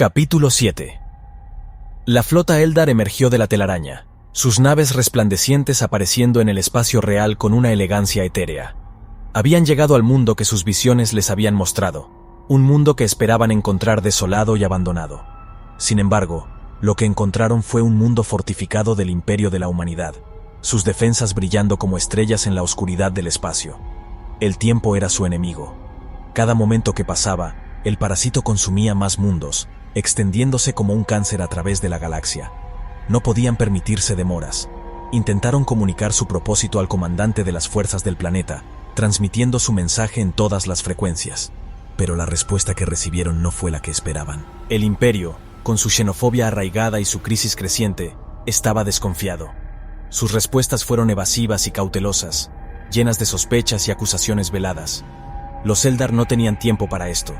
Capítulo 7. La flota Eldar emergió de la telaraña, sus naves resplandecientes apareciendo en el espacio real con una elegancia etérea. Habían llegado al mundo que sus visiones les habían mostrado, un mundo que esperaban encontrar desolado y abandonado. Sin embargo, lo que encontraron fue un mundo fortificado del imperio de la humanidad, sus defensas brillando como estrellas en la oscuridad del espacio. El tiempo era su enemigo. Cada momento que pasaba, el parásito consumía más mundos, extendiéndose como un cáncer a través de la galaxia. No podían permitirse demoras. Intentaron comunicar su propósito al comandante de las fuerzas del planeta, transmitiendo su mensaje en todas las frecuencias. Pero la respuesta que recibieron no fue la que esperaban. El imperio, con su xenofobia arraigada y su crisis creciente, estaba desconfiado. Sus respuestas fueron evasivas y cautelosas, llenas de sospechas y acusaciones veladas. Los Eldar no tenían tiempo para esto.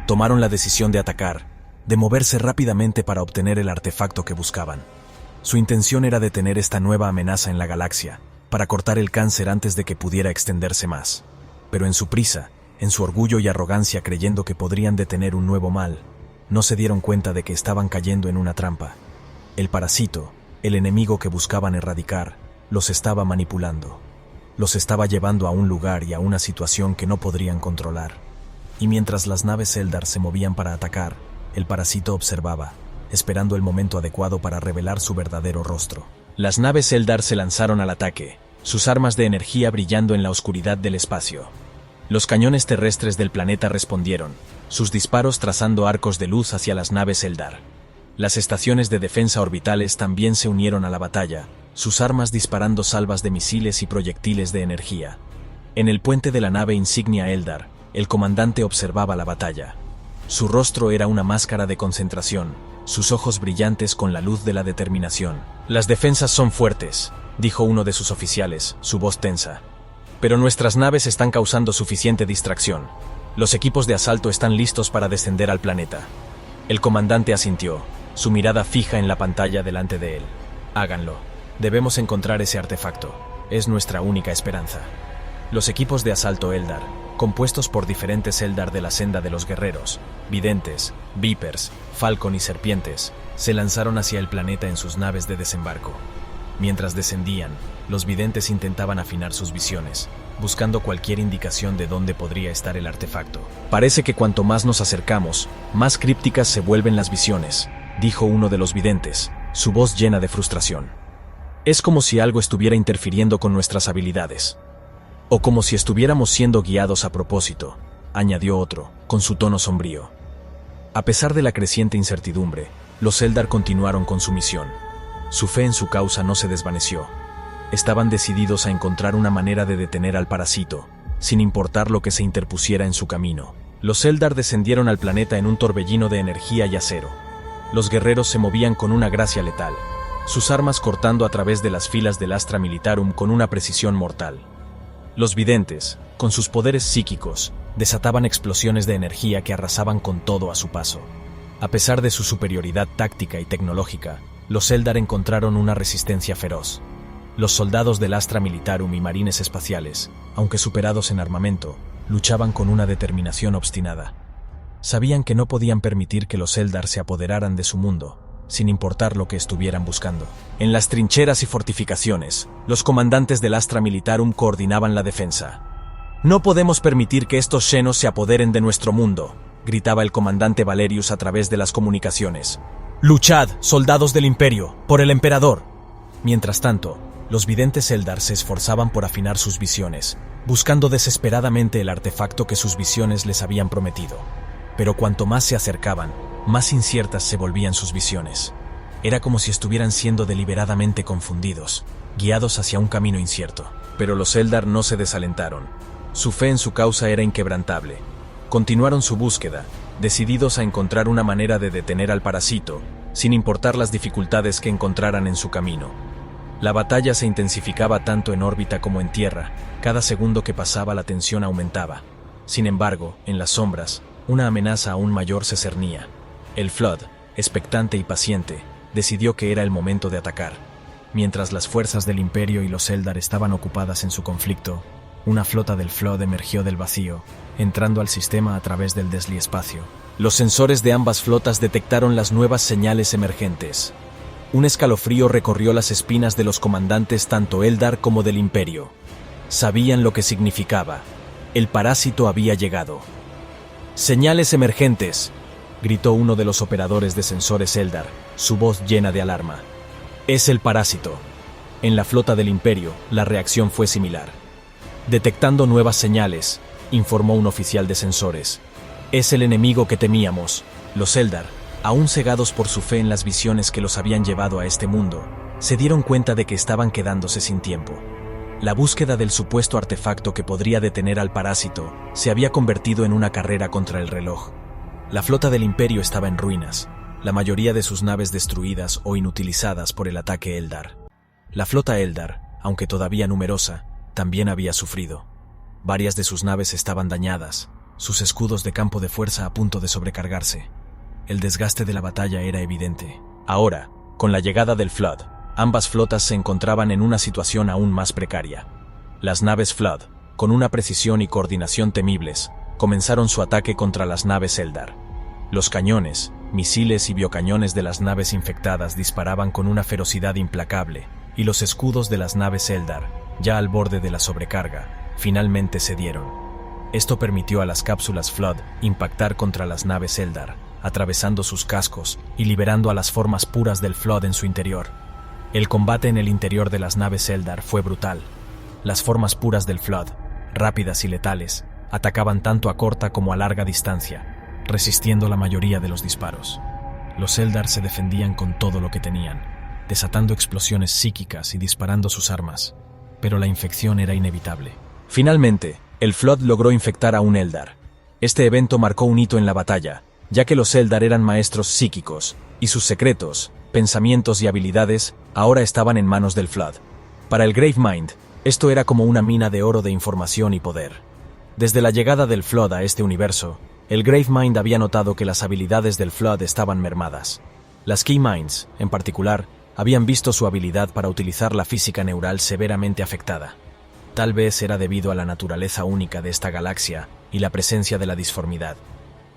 Tomaron la decisión de atacar, de moverse rápidamente para obtener el artefacto que buscaban. Su intención era detener esta nueva amenaza en la galaxia, para cortar el cáncer antes de que pudiera extenderse más. Pero en su prisa, en su orgullo y arrogancia creyendo que podrían detener un nuevo mal, no se dieron cuenta de que estaban cayendo en una trampa. El parásito, el enemigo que buscaban erradicar, los estaba manipulando. Los estaba llevando a un lugar y a una situación que no podrían controlar. Y mientras las naves Eldar se movían para atacar, el parásito observaba, esperando el momento adecuado para revelar su verdadero rostro. Las naves Eldar se lanzaron al ataque, sus armas de energía brillando en la oscuridad del espacio. Los cañones terrestres del planeta respondieron, sus disparos trazando arcos de luz hacia las naves Eldar. Las estaciones de defensa orbitales también se unieron a la batalla, sus armas disparando salvas de misiles y proyectiles de energía. En el puente de la nave insignia Eldar, el comandante observaba la batalla. Su rostro era una máscara de concentración, sus ojos brillantes con la luz de la determinación. «Las defensas son fuertes», dijo uno de sus oficiales, su voz tensa. «Pero nuestras naves están causando suficiente distracción. Los equipos de asalto están listos para descender al planeta». El comandante asintió, su mirada fija en la pantalla delante de él. «Háganlo. Debemos encontrar ese artefacto. Es nuestra única esperanza». Los equipos de asalto Eldar, compuestos por diferentes Eldar de la senda de los guerreros, videntes, vipers, falcon y serpientes, se lanzaron hacia el planeta en sus naves de desembarco. Mientras descendían, los videntes intentaban afinar sus visiones, buscando cualquier indicación de dónde podría estar el artefacto. «Parece que cuanto más nos acercamos, más crípticas se vuelven las visiones», dijo uno de los videntes, su voz llena de frustración. «Es como si algo estuviera interfiriendo con nuestras habilidades. O como si estuviéramos siendo guiados a propósito», añadió otro, con su tono sombrío. A pesar de la creciente incertidumbre, los Eldar continuaron con su misión. Su fe en su causa no se desvaneció. Estaban decididos a encontrar una manera de detener al parásito, sin importar lo que se interpusiera en su camino. Los Eldar descendieron al planeta en un torbellino de energía y acero. Los guerreros se movían con una gracia letal, sus armas cortando a través de las filas del Astra Militarum con una precisión mortal. Los videntes, con sus poderes psíquicos, desataban explosiones de energía que arrasaban con todo a su paso. A pesar de su superioridad táctica y tecnológica, los Eldar encontraron una resistencia feroz. Los soldados del Astra Militarum y marines espaciales, aunque superados en armamento, luchaban con una determinación obstinada. Sabían que no podían permitir que los Eldar se apoderaran de su mundo, sin importar lo que estuvieran buscando. En las trincheras y fortificaciones, los comandantes del Astra Militarum coordinaban la defensa. «No podemos permitir que estos xenos se apoderen de nuestro mundo», gritaba el comandante Valerius a través de las comunicaciones. «Luchad, soldados del Imperio, por el Emperador». Mientras tanto, los videntes Eldar se esforzaban por afinar sus visiones, buscando desesperadamente el artefacto que sus visiones les habían prometido. Pero cuanto más se acercaban, más inciertas se volvían sus visiones. Era como si estuvieran siendo deliberadamente confundidos, guiados hacia un camino incierto. Pero los Eldar no se desalentaron. Su fe en su causa era inquebrantable. Continuaron su búsqueda, decididos a encontrar una manera de detener al parásito, sin importar las dificultades que encontraran en su camino. La batalla se intensificaba tanto en órbita como en tierra. Cada segundo que pasaba la tensión aumentaba. Sin embargo, en las sombras, una amenaza aún mayor se cernía. El Flood, expectante y paciente, decidió que era el momento de atacar. Mientras las fuerzas del Imperio y los Eldar estaban ocupadas en su conflicto, una flota del Flood emergió del vacío, entrando al sistema a través del desliespacio. Los sensores de ambas flotas detectaron las nuevas señales emergentes. Un escalofrío recorrió las espinas de los comandantes tanto Eldar como del Imperio. Sabían lo que significaba. El parásito había llegado. «¡Señales emergentes!», gritó uno de los operadores de sensores Eldar, su voz llena de alarma. «Es el parásito». En la flota del Imperio, la reacción fue similar. «Detectando nuevas señales», informó un oficial de sensores. «Es el enemigo que temíamos». Los Eldar, aún cegados por su fe en las visiones que los habían llevado a este mundo, se dieron cuenta de que estaban quedándose sin tiempo. La búsqueda del supuesto artefacto que podría detener al parásito se había convertido en una carrera contra el reloj. La flota del Imperio estaba en ruinas, la mayoría de sus naves destruidas o inutilizadas por el ataque Eldar. La flota Eldar, aunque todavía numerosa, también había sufrido. Varias de sus naves estaban dañadas, sus escudos de campo de fuerza a punto de sobrecargarse. El desgaste de la batalla era evidente. Ahora, con la llegada del Flood, ambas flotas se encontraban en una situación aún más precaria. Las naves Flood, con una precisión y coordinación temibles, comenzaron su ataque contra las naves Eldar. Los cañones, misiles y biocañones de las naves infectadas disparaban con una ferocidad implacable, y los escudos de las naves Eldar, ya al borde de la sobrecarga, finalmente cedieron. Esto permitió a las cápsulas Flood impactar contra las naves Eldar, atravesando sus cascos y liberando a las formas puras del Flood en su interior. El combate en el interior de las naves Eldar fue brutal. Las formas puras del Flood, rápidas y letales, atacaban tanto a corta como a larga distancia, resistiendo la mayoría de los disparos. Los Eldar se defendían con todo lo que tenían, desatando explosiones psíquicas y disparando sus armas, pero la infección era inevitable. Finalmente, el Flood logró infectar a un Eldar. Este evento marcó un hito en la batalla, ya que los Eldar eran maestros psíquicos, y sus secretos, pensamientos y habilidades ahora estaban en manos del Flood. Para el Gravemind, esto era como una mina de oro de información y poder. Desde la llegada del Flood a este universo, el Gravemind había notado que las habilidades del Flood estaban mermadas. Las Keyminds, en particular, habían visto su habilidad para utilizar la física neural severamente afectada. Tal vez era debido a la naturaleza única de esta galaxia y la presencia de la disformidad.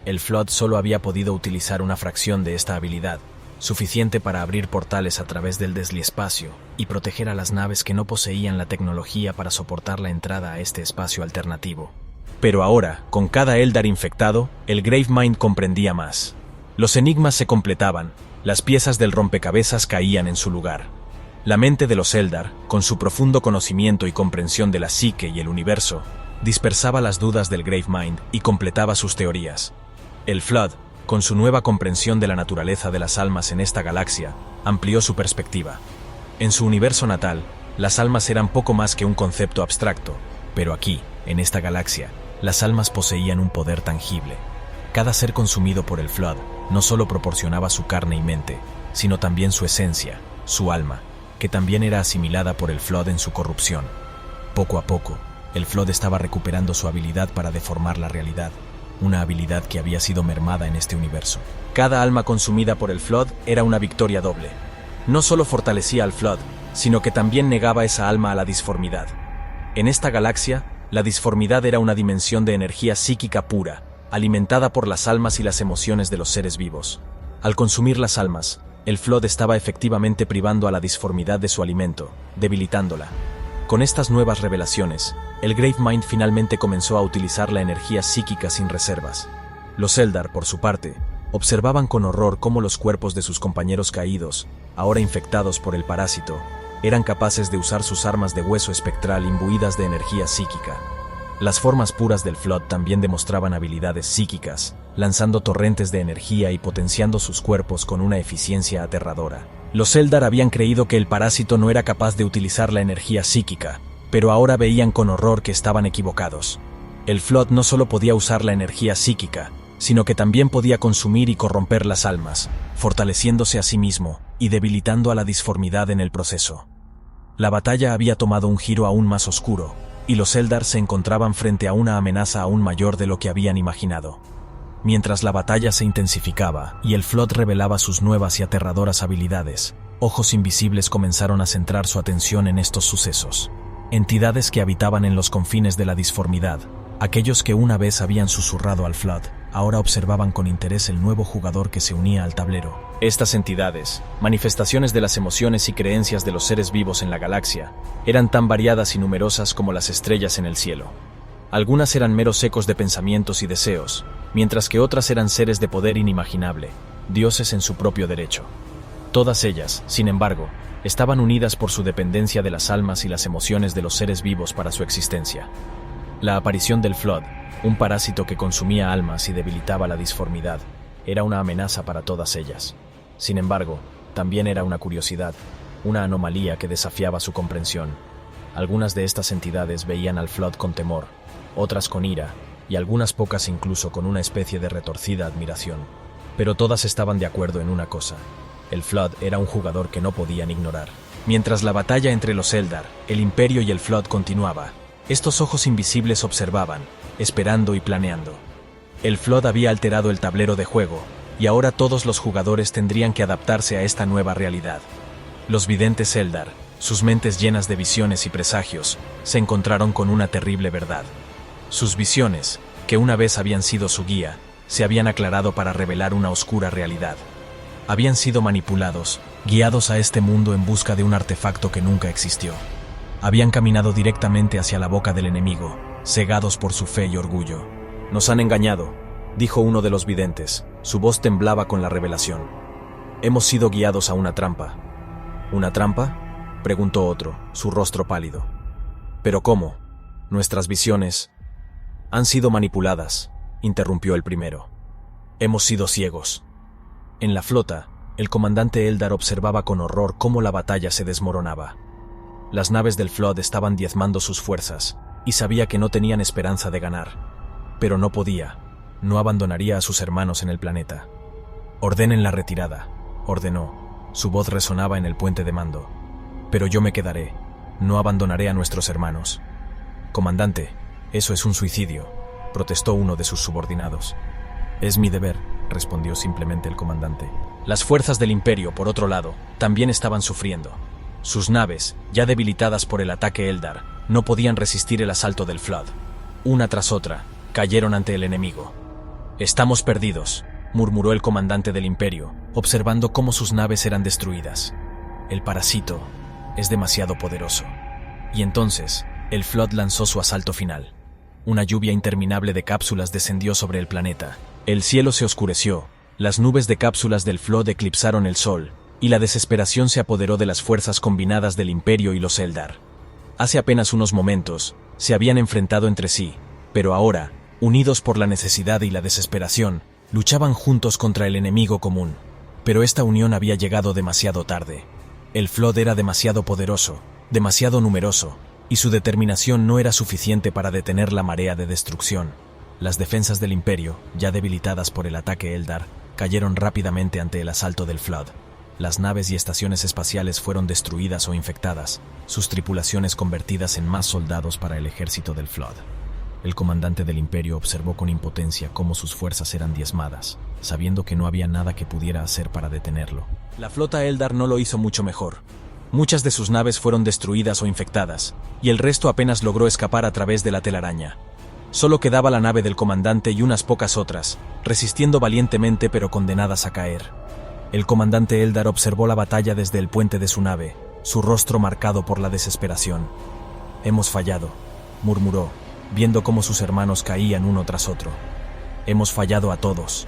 El Flood solo había podido utilizar una fracción de esta habilidad, suficiente para abrir portales a través del desliespacio y proteger a las naves que no poseían la tecnología para soportar la entrada a este espacio alternativo. Pero ahora, con cada Eldar infectado, el Gravemind comprendía más. Los enigmas se completaban, las piezas del rompecabezas caían en su lugar. La mente de los Eldar, con su profundo conocimiento y comprensión de la psique y el universo, dispersaba las dudas del Gravemind y completaba sus teorías. El Flood, con su nueva comprensión de la naturaleza de las almas en esta galaxia, amplió su perspectiva. En su universo natal, las almas eran poco más que un concepto abstracto, pero aquí, en esta galaxia, las almas poseían un poder tangible. Cada ser consumido por el Flood no solo proporcionaba su carne y mente, sino también su esencia, su alma, que también era asimilada por el Flood en su corrupción. Poco a poco, el Flood estaba recuperando su habilidad para deformar la realidad, una habilidad que había sido mermada en este universo. Cada alma consumida por el Flood era una victoria doble. No solo fortalecía al Flood, sino que también negaba esa alma a la disformidad. En esta galaxia, la disformidad era una dimensión de energía psíquica pura, alimentada por las almas y las emociones de los seres vivos. Al consumir las almas, el Flood estaba efectivamente privando a la disformidad de su alimento, debilitándola. Con estas nuevas revelaciones, el Gravemind finalmente comenzó a utilizar la energía psíquica sin reservas. Los Eldar, por su parte, observaban con horror cómo los cuerpos de sus compañeros caídos, ahora infectados por el parásito, eran capaces de usar sus armas de hueso espectral imbuidas de energía psíquica. Las formas puras del Flood también demostraban habilidades psíquicas, lanzando torrentes de energía y potenciando sus cuerpos con una eficiencia aterradora. Los Eldar habían creído que el parásito no era capaz de utilizar la energía psíquica, pero ahora veían con horror que estaban equivocados. El Flood no solo podía usar la energía psíquica, sino que también podía consumir y corromper las almas, fortaleciéndose a sí mismo y debilitando a la disformidad en el proceso. La batalla había tomado un giro aún más oscuro, y los Eldar se encontraban frente a una amenaza aún mayor de lo que habían imaginado. Mientras la batalla se intensificaba y el Flood revelaba sus nuevas y aterradoras habilidades, ojos invisibles comenzaron a centrar su atención en estos sucesos. Entidades que habitaban en los confines de la disformidad, aquellos que una vez habían susurrado al Flood, ahora observaban con interés el nuevo jugador que se unía al tablero. Estas entidades, manifestaciones de las emociones y creencias de los seres vivos en la galaxia, eran tan variadas y numerosas como las estrellas en el cielo. Algunas eran meros ecos de pensamientos y deseos, mientras que otras eran seres de poder inimaginable, dioses en su propio derecho. Todas ellas, sin embargo, estaban unidas por su dependencia de las almas y las emociones de los seres vivos para su existencia. La aparición del Flood, un parásito que consumía almas y debilitaba la disformidad, era una amenaza para todas ellas. Sin embargo, también era una curiosidad, una anomalía que desafiaba su comprensión. Algunas de estas entidades veían al Flood con temor, otras con ira, y algunas pocas incluso con una especie de retorcida admiración. Pero todas estaban de acuerdo en una cosa: el Flood era un jugador que no podían ignorar. Mientras la batalla entre los Eldar, el Imperio y el Flood continuaba, estos ojos invisibles observaban, esperando y planeando. El Flood había alterado el tablero de juego, y ahora todos los jugadores tendrían que adaptarse a esta nueva realidad. Los videntes Eldar, sus mentes llenas de visiones y presagios, se encontraron con una terrible verdad. Sus visiones, que una vez habían sido su guía, se habían aclarado para revelar una oscura realidad. Habían sido manipulados, guiados a este mundo en busca de un artefacto que nunca existió. Habían caminado directamente hacia la boca del enemigo, cegados por su fe y orgullo. «Nos han engañado», dijo uno de los videntes. Su voz temblaba con la revelación. «Hemos sido guiados a una trampa». «¿Una trampa?», preguntó otro, su rostro pálido. «¿Pero cómo? Nuestras visiones...» «Han sido manipuladas», interrumpió el primero. «Hemos sido ciegos». En la flota, el comandante Eldar observaba con horror cómo la batalla se desmoronaba. Las naves del Flood estaban diezmando sus fuerzas, y sabía que no tenían esperanza de ganar. Pero no podía, no abandonaría a sus hermanos en el planeta. «Ordenen la retirada», ordenó. Su voz resonaba en el puente de mando. «Pero yo me quedaré, no abandonaré a nuestros hermanos». «Comandante, eso es un suicidio», protestó uno de sus subordinados. «Es mi deber», respondió simplemente el comandante. Las fuerzas del Imperio, por otro lado, también estaban sufriendo. Sus naves, ya debilitadas por el ataque Eldar, no podían resistir el asalto del Flood. Una tras otra, cayeron ante el enemigo. «Estamos perdidos», murmuró el comandante del Imperio, observando cómo sus naves eran destruidas. «El parásito es demasiado poderoso». Y entonces, el Flood lanzó su asalto final. Una lluvia interminable de cápsulas descendió sobre el planeta. El cielo se oscureció, las nubes de cápsulas del Flood eclipsaron el sol, y la desesperación se apoderó de las fuerzas combinadas del Imperio y los Eldar. Hace apenas unos momentos, se habían enfrentado entre sí, pero ahora, unidos por la necesidad y la desesperación, luchaban juntos contra el enemigo común. Pero esta unión había llegado demasiado tarde. El Flood era demasiado poderoso, demasiado numeroso, y su determinación no era suficiente para detener la marea de destrucción. Las defensas del Imperio, ya debilitadas por el ataque Eldar, cayeron rápidamente ante el asalto del Flood. Las naves y estaciones espaciales fueron destruidas o infectadas, sus tripulaciones convertidas en más soldados para el ejército del Flood. El comandante del Imperio observó con impotencia cómo sus fuerzas eran diezmadas, sabiendo que no había nada que pudiera hacer para detenerlo. La flota Eldar no lo hizo mucho mejor. Muchas de sus naves fueron destruidas o infectadas, y el resto apenas logró escapar a través de la telaraña. Solo quedaba la nave del comandante y unas pocas otras, resistiendo valientemente pero condenadas a caer. El comandante Eldar observó la batalla desde el puente de su nave, su rostro marcado por la desesperación. «Hemos fallado», murmuró, viendo cómo sus hermanos caían uno tras otro. «Hemos fallado a todos».